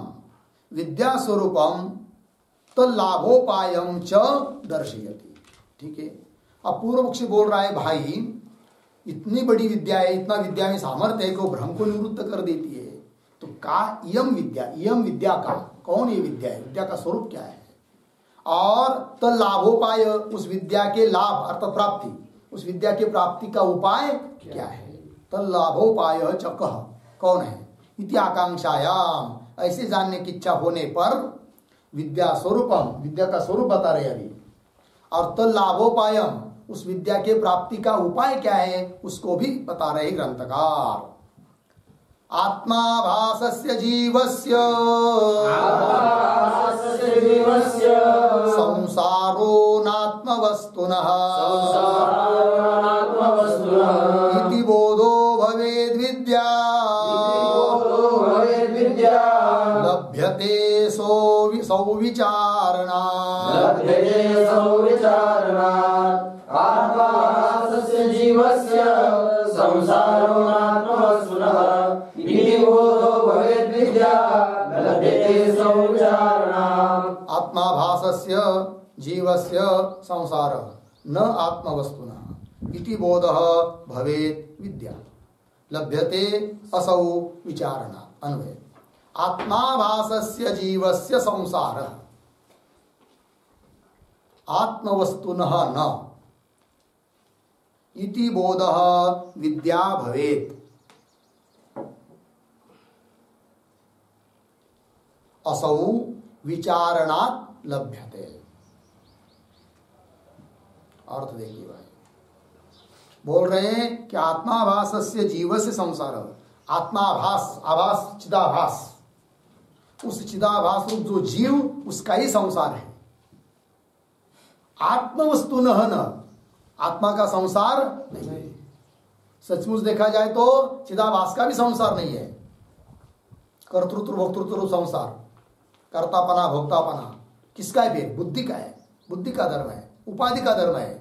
विद्या स्वरूपम तल्लाभोपायम च दर्शयति। ठीक है, अब पूर्व पक्षी बोल रहा है भाई इतनी बड़ी विद्या है, इतना विद्या में सामर्थ्य है कि वो भ्रम को निवृत्त कर देती है। तो का इयम विद्या का कौन ये विद्या है, विद्या का स्वरूप क्या है, और तल्लाभोपाय उस विद्या के लाभ अर्थात प्राप्ति, उस विद्या के प्राप्ति का उपाय क्या है। तल्लाभोपाय च कः कौन है, इति आकांक्षायाम ऐसे जानने की इच्छा होने पर विद्या स्वरूपम विद्या का स्वरूप बता रहे अभी, और तल्लाभोपायम उस विद्या के प्राप्ति का उपाय क्या है उसको भी बता रहे ग्रंथकार। आत्माभासस्य जीवस्य संसारो नात्मवस्तुनः इति बोधो भवेद् विद्या लभ्यते सौविचारणात् आत्माभासस्य जीवस्य संसारो नात्मवस्तुनः इति बोधो भवेद् विद्या लभ्यते सौविचारणात्। आत्माभासस्य जीवस्य संसारः न आत्मवस्तुनः इति बोधः भवेत् विद्या लभ्यते असौ विचारणात्। अन्वय आत्माभासस्य जीवस्य संसारः आत्मवस्तुनः न इति बोधः विद्या भवेत् असौ विचारणात् लभ्यते। अर्थ देखिए भाई, बोल रहे हैं कि आत्माभासस्य जीवस्य संसार, आत्माभास आभास चिदाभास, उस चिदाभास रूप जो जीव उसका ही संसार है। आत्मवस्तु न, आत्मा का संसार नहीं है। सचमुच देखा जाए तो चिदाभास का भी संसार नहीं है। कर्तृत्व भोक्तृत्व संसार, कर्तापना भोक्तापना किसका है, फिर बुद्धि का है, बुद्धि का धर्म है, उपाधि का धर्म है।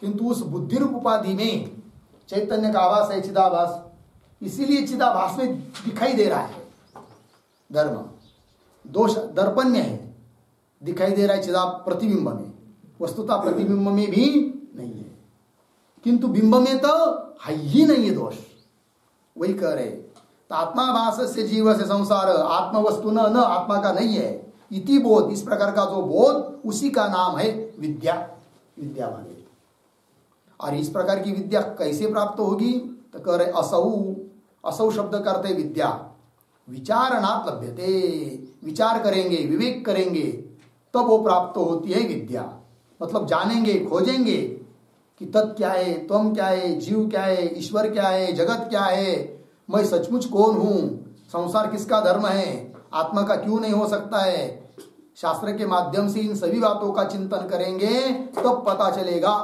किंतु उस बुद्धि रूप उपाधि में चैतन्य का आभास है, चिदाभास, इसीलिए चिदाभास में दिखाई दे रहा है धर्म। दोष दर्पण्य है, दिखाई दे रहा है चिदा प्रतिबिंब में, वस्तुतः प्रतिबिंब में भी नहीं है, किंतु बिंब में तो है ही नहीं है दोष। वही कह रहे, तो आत्माभास से जीव से संसार आत्मवस्तु न आत्मा का नहीं है। इति बोध, इस प्रकार का जो बोध उसी का नाम है विद्या, विद्या माने। और इस प्रकार की विद्या कैसे प्राप्त होगी, तो कह रहे असौ, असौ शब्द करते विद्या विचारणात् लभ्यते, विचार करेंगे विवेक करेंगे तब वो प्राप्त होती है विद्या। मतलब जानेंगे खोजेंगे कि तत् क्या है, त्वम क्या है, जीव क्या है, ईश्वर क्या है, जगत क्या है, मैं सचमुच कौन हूं, संसार किसका धर्म है, आत्मा का क्यों नहीं हो सकता है। शास्त्र के माध्यम से इन सभी बातों का चिंतन करेंगे तब पता चलेगा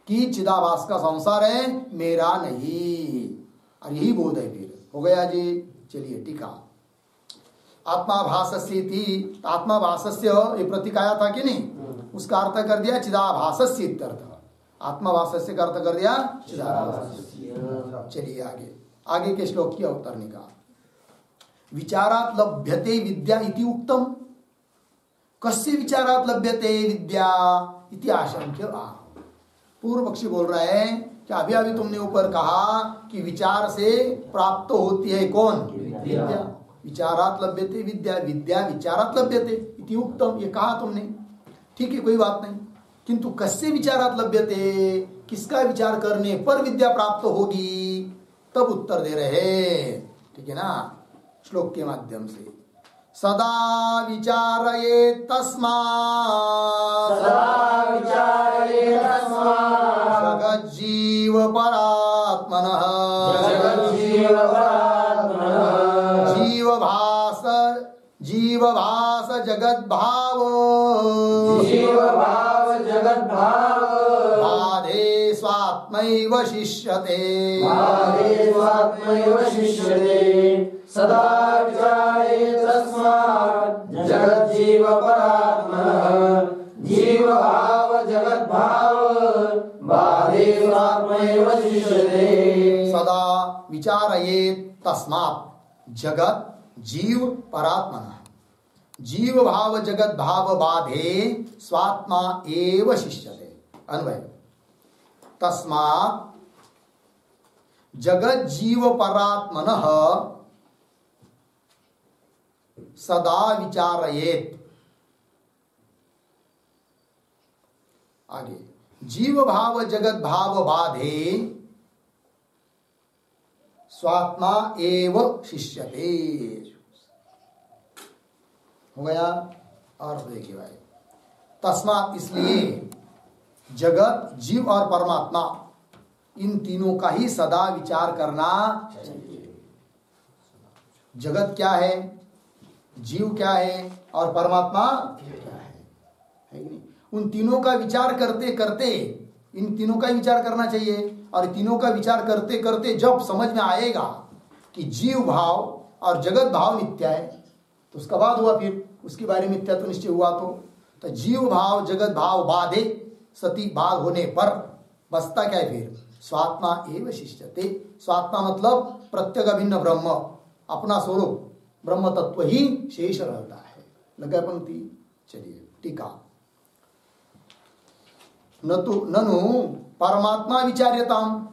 कि चिदाभास का संसार है, मेरा नहीं। और यही बोध है। फिर हो गया जी। चलिए टीका, आत्माभासस्य थी, आत्माभासस्य ये प्रतीक आया था कि नहीं, उसका अर्थ कर दिया चिदाभासस्य इत्यर्थ। आत्माभासस्य का अर्थ कर दिया चिदाभासस्य। चलिए आगे, आगे के श्लोक की अवतरणी का, विचारात् लभ्यते विद्या इति उक्तम, कस्य विचारात् लभ्यते विद्या इति आशंक्य आह। पूर्व पक्षी बोल रहा है कि अभी अभी तुमने ऊपर कहा कि विचार से प्राप्त होती है कौन, विद्या। विचारात् लभ्यते विद्या, विद्या विचारात् लभ्यते इति उक्तम, ये कहा तुमने, ठीक है कोई बात नहीं, किंतु कस्य विचारात् लभ्यते, किसका विचार करने पर विद्या प्राप्त होगी, तब उत्तर दे रहे। ठीक है ना, श्लोक के माध्यम से, सदा विचारये तस्मात् जगज्जीव परात्मनः जीवभास जगद्भाव बाधे स्वात्मैव शिष्यते सदा विचारे तस्मात् जगज्जीव परात्मनः जीवभाव जगद्भाव बाधे जीवात्मैव शिष्यते। सदा विचारयेत् तस्मात् जगत जीव परात्मनः। जीव भाव जगत भाव बाधे स्वात्मा एव शिष्यते। अन्वय तस्मात् जगत जीव परात्मनः सदा विचारयेत्। आगे जीव भाव जगत भाव बाधे स्वात्मा एव शिष्यते। हो गया। और देखिए भाई, तस्मात् इसलिए जगत जीव और परमात्मा इन तीनों का ही सदा विचार करना चाहिए। जगत क्या है, जीव क्या है और परमात्मा क्या है कि नहीं? उन तीनों का विचार करते करते इन तीनों का ही विचार करना चाहिए। और तीनों का विचार करते करते जब समझ में आएगा कि जीव भाव और जगत भाव मिथ्या है, तो उसका बाद हुआ, फिर उसके बारे में मिथ्या तो निश्चय हुआ। तो जीव भाव जगत भाव बाधे सती बाध होने पर बसता क्या है फिर? स्वात्मा एव शिष्यते। स्वात्मा मतलब प्रत्यग भिन्न ब्रह्म, अपना स्वरूप ब्रह्म तत्व ही शेष रहता है। लगा पंक्ति। चलिए टीका। ननु परमात्मा विचार्यताम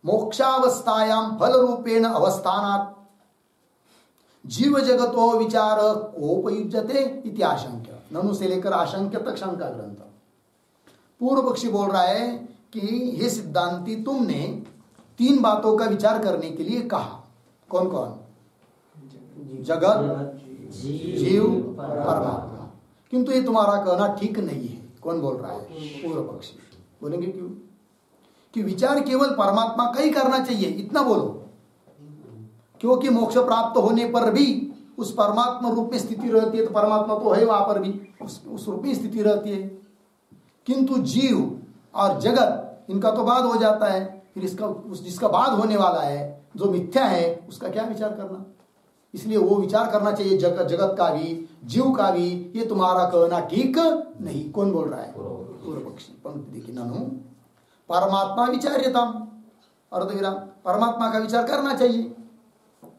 मोक्षावस्थायां फल रूपेण अवस्थानात् जीव जगतो विचार कोपयुज्यते इति आशंक्य। ननु से लेकर आशंक्य तक शंका ग्रंथ। पूर्व पक्षी बोल रहा है कि हे सिद्धांती, तुमने तीन बातों का विचार करने के लिए कहा। कौन कौन? जगत, जीव, परमात्मा। किंतु ये तुम्हारा कहना ठीक नहीं है। कौन बोल रहा है? पूर्व पक्षी। बोलेंगे क्यों? कि विचार केवल परमात्मा का ही करना चाहिए, इतना बोलो। क्योंकि मोक्ष प्राप्त होने पर भी उस परमात्मा रूप में स्थिति रहती है, तो परमात्मा तो है वहां पर भी, उस रूप में स्थिति रहती है। किंतु जीव और जगत इनका तो बाद हो जाता है। फिर इसका जिसका बाद होने वाला है, जो मिथ्या है, उसका क्या विचार करना? इसलिए वो विचार करना चाहिए जगत का भी, जीव का भी। ये तुम्हारा कहना ठीक नहीं। कौन बोल रहा है? पूर्व पक्षी। पंक्ति देखिए। ननु परमात्मा विचार्यताम, अर्धविराम, परमात्मा का विचार करना चाहिए।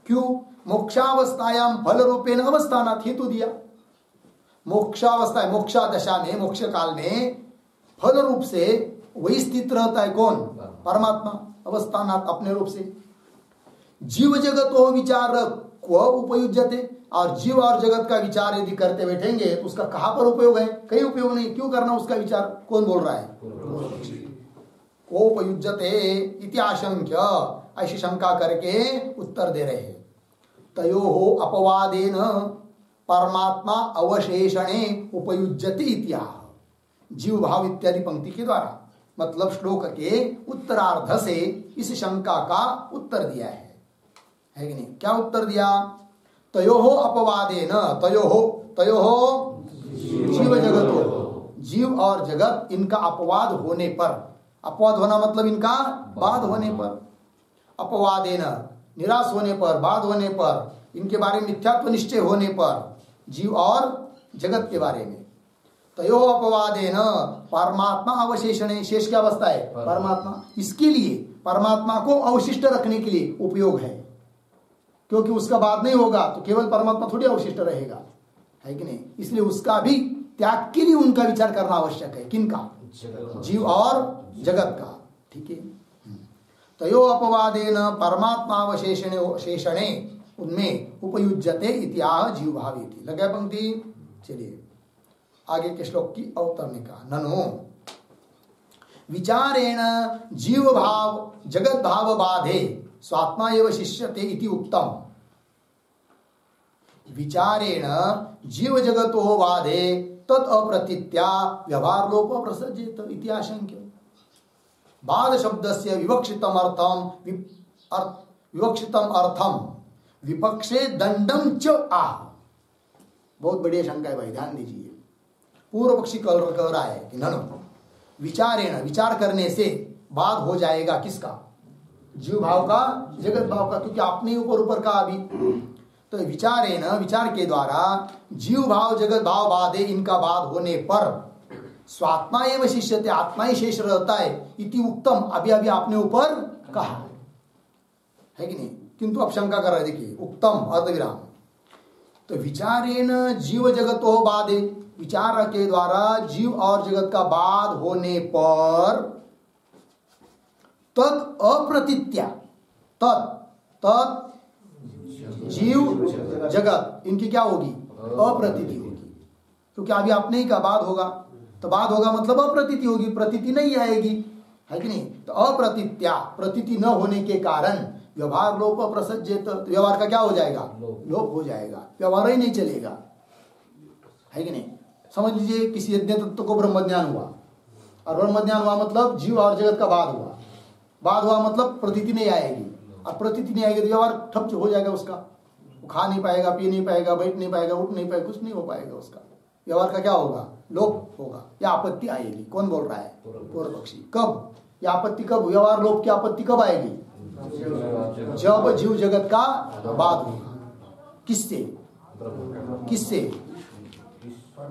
क्यों? मोक्षावस्थायां फल रूपेण अवस्थानात्, हेतु दिया। मोक्षावस्था, मोक्षा दशा में, मोक्ष काल में फल रूप से वही स्थित रहता है। कौन? परमात्मा। अवस्थानात्, अपने रूप से। जीव जगत हो विचार क्व उपयुज्यते, और जीव और जगत का विचार यदि करते बैठेंगे तो उसका कहां पर उपयोग है? कहीं उपयोग नहीं। क्यों करना उसका विचार? कौन बोल रहा है? उपयुज्यते इति आशंक्य, ऐसी शंका करके उत्तर दे रहे हैं। तयोः अपवादेन परमात्मा अवशेषणे उपयुज्यते इत्याह। जीव भाव इत्यादि पंक्ति के द्वारा, मतलब श्लोक के उत्तरार्ध से इस शंका का उत्तर दिया है कि नहीं? क्या उत्तर दिया? तयोः अपवादेन, तयोः जीव जगतो, जीव और जगत इनका अपवाद होने पर, अपवाद होना मतलब इनका बाद होने पर, अपवादेन निराश होने पर, बाद होने पर, इनके बारे में मिथ्यात्व निश्चय होने पर, जीव और जगत के बारे में। तयो अपवादेन परमात्मा अवशेषणे, शेष क्या अवस्था है? परमात्मा। इसके लिए परमात्मा को अवशिष्ट रखने के लिए उपयोग है, क्योंकि उसका बाद नहीं होगा तो केवल परमात्मा थोड़ी अवशिष्ट रहेगा, है कि नहीं? इसलिए उसका भी त्याग के लिए उनका विचार करना आवश्यक है। किनका? जीव और जगत का। ठीक है। तयो अपवादेन परमात्मा शेषणे उनमें उपयुज्यते इत्याह जीव भावेति। लगा पंक्ति। चलिए आगे के श्लोक की अवतरने का। ननु विचारेण जीव भाव जगत भाव बाधे स्वात्मा एव शिष्यते इति उक्तम। विचारेण जीव जगतो बाधे तत् अप्रतीत्या व्यवहार लोप प्रसज्जेत इति आशंक्य। बाध शब्दस्य विवक्षितम अर्थम विपक्षे दंडम च आह। बहुत बढ़िया शंका है भाई, ध्यान दीजिए। पूर्व पक्षी कह रहा है कि ननु विचारेण, विचार करने से बाध हो जाएगा किसका? जीव भाव का, जगत भाव का, क्योंकि आपने ऊपर का अभी। तो विचारेण, विचार के द्वारा जीव भाव जगत भाव बाधे, इनका बाध होने पर स्वात्मा एवं शिष्यते, आत्मा ही शेष रहता है, इति उत्तम, अभी अभी आपने ऊपर कहा है कि नहीं। किंतु अब शंका कर रहे, देखिए उत्तम अर्धविराम, तो विचारेण जीव जगतो बाधे, विचार के द्वारा जीव और जगत का बाध होने पर तत् अप्रतीत्या, तत् जीव जगत इनकी क्या होगी, अप्रतीति होगी। क्योंकि अभी आपने ही कहा बाध होगा, तो बाध होगा मतलब अप्रतीति होगी, प्रतीति नहीं आएगी, है कि नहीं। तो अप्रतीत्या, प्रतीति न होने के कारण व्यवहार लोप प्रसज्जेत, तो व्यवहार का क्या हो जाएगा, लोप हो जाएगा, व्यवहार ही नहीं चलेगा, है कि नहीं। समझ लीजिए किसी यज्ञ तत्व को ब्रह्म ज्ञान हुआ, और ब्रह्म ज्ञान हुआ मतलब जीव और जगत का बाध हुआ, बाध हुआ मतलब प्रतीति नहीं आएगी, और प्रतीति नहीं आएगी तो व्यवहार ठप हो जाएगा उसका, वो खा नहीं पाएगा, पी नहीं पाएगा, बैठ नहीं पाएगा, उठ नहीं पाएगा, कुछ नहीं हो पाएगा उसका, व्यवहार का क्या होगा, लोप होगा, या आपत्ति आएगी। कौन बोल रहा है, पूर्व पक्षी। कब या आपत्ति, कब व्यवहार लोप की आपत्ति कब आएगी, जब जीव जगत का बाध होगा। किससे किससे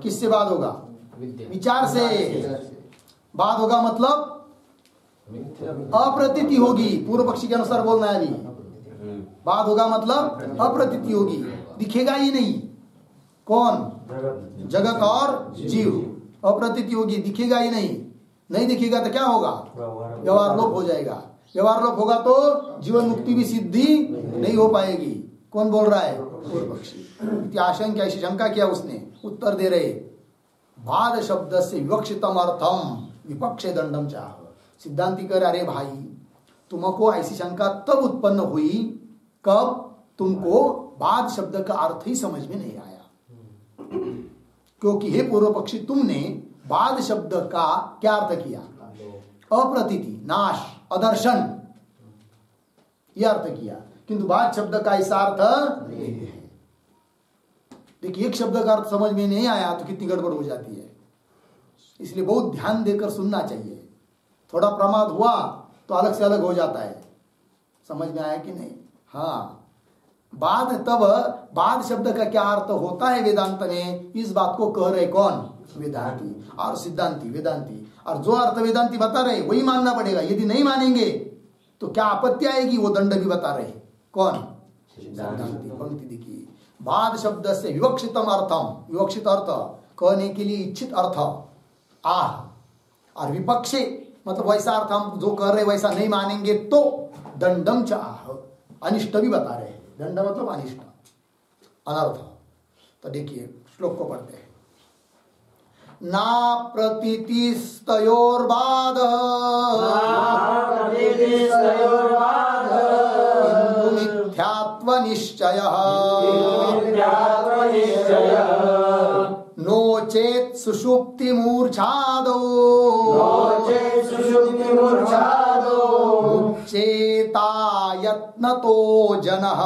किससे बाध होगा, विचार से बाध होगा, मतलब अप्रतीति होगी, पूर्व पक्षी के अनुसार बोलना है अभी। बाध होगा मतलब अप्रतीति होगी, दिखेगा ही नहीं, कौन, जगत और जीव, अप्रतीति होगी, दिखेगा ही नहीं, नहीं दिखेगा तो क्या होगा, व्यवहार लोप हो जाएगा, व्यवहार लोप होगा तो जीवन मुक्ति भी सिद्धि नहीं हो पाएगी। कौन बोल रहा है, पूर्व पक्षी। आशंका, ऐसी शंका किया उसने, उत्तर दे रहे, बाध शब्द से विवक्षितम अर्थम विपक्षे दंडम चाह। सिद्धांति कह, अरे भाई तुमको ऐसी शंका तब उत्पन्न हुई कब तुमको बाध शब्द का अर्थ ही समझ में नहीं आया। क्योंकि हे पूर्व पक्षी, तुमने बाध शब्द का क्या अर्थ किया, अप्रतीति, नाश, अदर्शन, यह अर्थ किया, किंतु बाध शब्द का ऐसा अर्थ नहीं है। देखिए एक शब्द का अर्थ समझ में नहीं आया तो कितनी गड़बड़ हो जाती है, इसलिए बहुत ध्यान देकर सुनना चाहिए। थोड़ा प्रमाद हुआ तो अलग से अलग हो जाता है, समझ में आया कि नहीं। हाँ, बाध, तब बाध शब्द का क्या अर्थ होता है वेदांत में, इस बात को कह रहे कौन, वेदांती और सिद्धांती, वेदांती। और जो अर्थ वेदांती बता रहे वही मानना पड़ेगा, यदि नहीं मानेंगे तो क्या आपत्ति आएगी, वो दंड भी बता रहे, कौन, सिद्धांती। पंक्ति देखिए, बाध शब्द से विवक्षितम अर्थम, विवक्षित अर्थ कहने के लिए इच्छित अर्थ आह, और विपक्षे मतलब वैसा अर्थ हम जो कर रहे वैसा नहीं मानेंगे तो दंडम च आह, अनिष्ट भी बता रहे हैं। दंड मतलब अनिष्ट, अनर्थ। तो देखिए श्लोक को पढ़ते हैं। ना प्रतीतिस्तयोर्बाध किन्तु मिथ्यात्व निश्चयः नो चेत् सुषुप्ति मूर्छादो मुच्चेता यत्नतो जनः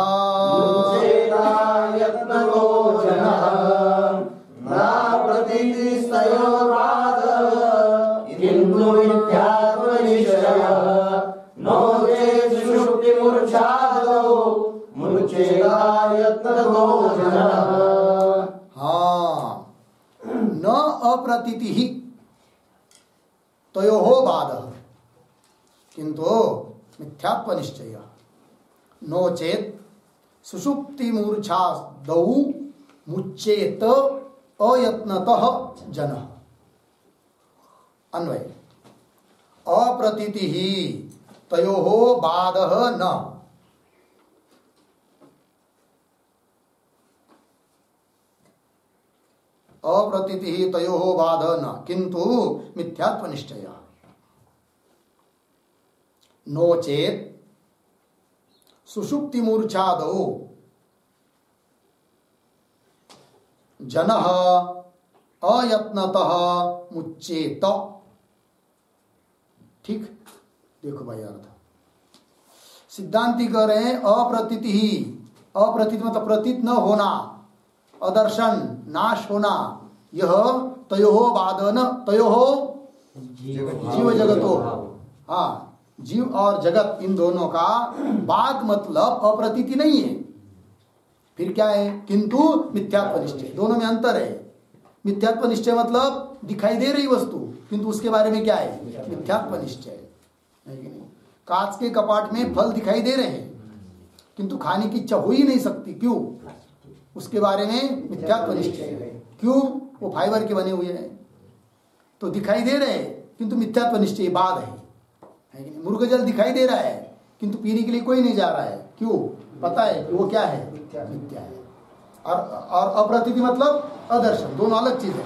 किन्तु मिथ्यात्व निश्चयः नो चेत् सुषुप्ति मूर्छादो मुच्चेता यत्नतो जनः। हाँ, न अप्रतीति ही तयोः बाधः किंतु मिथ्यात्व निश्चय, नो चेत सुषुप्ति मूर्छा दौ मुच्चेत अयत्नतः जनः। अन्वय, अप्रतीति ही तयोः बाधः न, अप्रतीति ही तयोः बाधः न किंतु मिथ्यात्व निश्चय। नो चेत सुषुप्ति मूर्छादौ जनः अयत्नतः मुच्चेत। ठीक, देखो भाई अर्थ, सिद्धांति कह रहे हैं अप्रतीति ही, अप्रतीत मतलब प्रतीत न होना, अदर्शन, नाश होना, यह तयोः बाधन, तयोः जीव जगतो, हाँ जीव और जगत इन दोनों का बाध मतलब अप्रतीति नहीं है, फिर क्या है, किंतु मिथ्यात्व निश्चय। दोनों में अंतर है। मिथ्यात्व निश्चय मतलब दिखाई दे रही वस्तु, किंतु उसके बारे में क्या है? मिथ्यात्व निश्चय है कि नहीं? कांच के कपाट में फल दिखाई दे रहे हैं किंतु खाने की इच्छा हो ही नहीं सकती, क्यों? उसके बारे में मिथ्यात्व निश्चय है। क्यों? वो फाइबर के बने हुए हैं, तो दिखाई दे रहे हैं किंतु मिथ्यात्व निश्चय बाद है कि नहीं? मुर्ग जल दिखाई दे रहा है किंतु पीने के लिए कोई नहीं जा रहा है, क्यों? पता है कि वो क्या है? मिथ्या है। और अप्रतीति मतलब अदर्शन, दोनों अलग चीज है।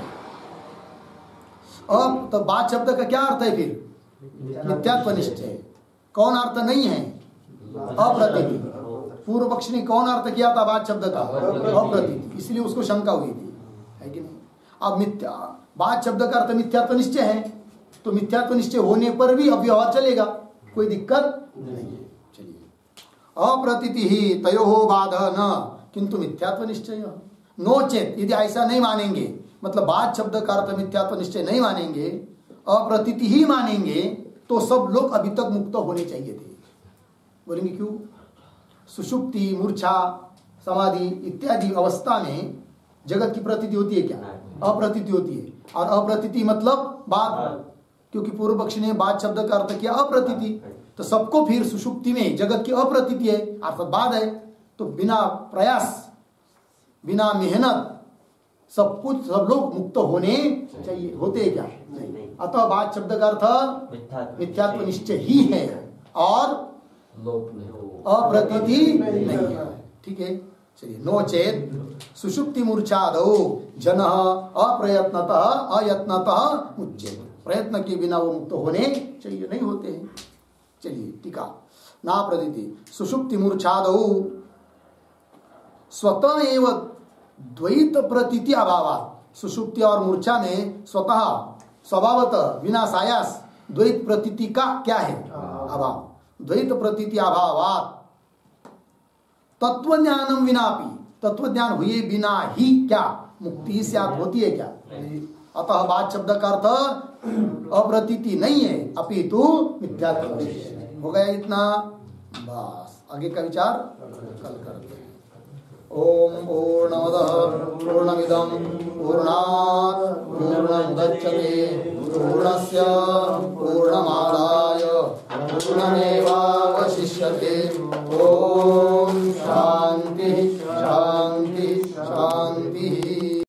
अब तो बात शब्द का क्या अर्थ है फिर? मिथ्यात्व निश्चय। कौन अर्थ नहीं है? अप्रतीति। पूर्व पक्ष ने कौन अर्थ किया था बात शब्द का? अप्रतीति, इसलिए उसको शंका हुई थी, है कि नहीं? अब मिथ्या बात शब्द का अर्थ मिथ्यात्व निश्चय है, तो मिथ्यात्व निश्चय होने पर भी अव्यवहार चलेगा, कोई दिक्कत नहीं है। चलिए, अप्रतीति ही तयोः बाधः न किंतु मिथ्यात्व निश्चय नो चेत। यदि ऐसा नहीं मानेंगे, मतलब बात शब्द का अर्थ मिथ्यात्व निश्चय नहीं मानेंगे, अप्रतीति ही मानेंगे, तो सब लोग अभी तक मुक्त होने चाहिए थे। बोलेंगे क्यों? सुषुप्ति, मूर्छा, समाधि इत्यादि अवस्था में जगत की प्रतीति होती है क्या? अप्रतीति होती है। और अप्रतीति मतलब बात, क्योंकि पूर्व पक्ष ने बात शब्द का अर्थ किया अप्रतीति, तो सबको फिर सुषुप्ति में जगत की अप्रतीति है अर्थात बाद है, तो बिना प्रयास बिना मेहनत सब कुछ सब लोग मुक्त होने चाहिए। होते हैं क्या? नहीं। अतः बात शब्द का अर्थ मिथ्यात्व निश्चय ही है और अप्रतीति नहीं है। ठीक है, चलिए। नो चेत सुषुप्ति मूर्छादौ जन अप्रयत्नतः अयत्नतः मुच्यते। प्रयत्न के बिना वो मुक्त होने चाहिए, नहीं होते हैं। चलिए टीका। ना प्रतीति सुषुप्ति मूर्छादौ स्वतः एवं द्वैत प्रतीति अभावात्। सुषुप्ति और मूर्छा में स्वतः स्वभावतः बिना सायास द्वैत प्रतीति का क्या है? अभाव। द्वैत प्रतीति अभावात् तत्वज्ञानम विनापि, तत्वज्ञान हुए बिना ही क्या मुक्ति स्यात् होती है क्या? अतः बात शब्द का अर्थ अप्रतीति नहीं है, अपितु मिथ्यात्व हो गया। इतना बस, आगे का विचार कल करते हैं। ओम पूर्णमदः पूर्णमिदं पूर्णात् पूर्णमुदच्यते पूर्णस्य पूर्णमादाय पूर्णमेवावशिष्यते। ओम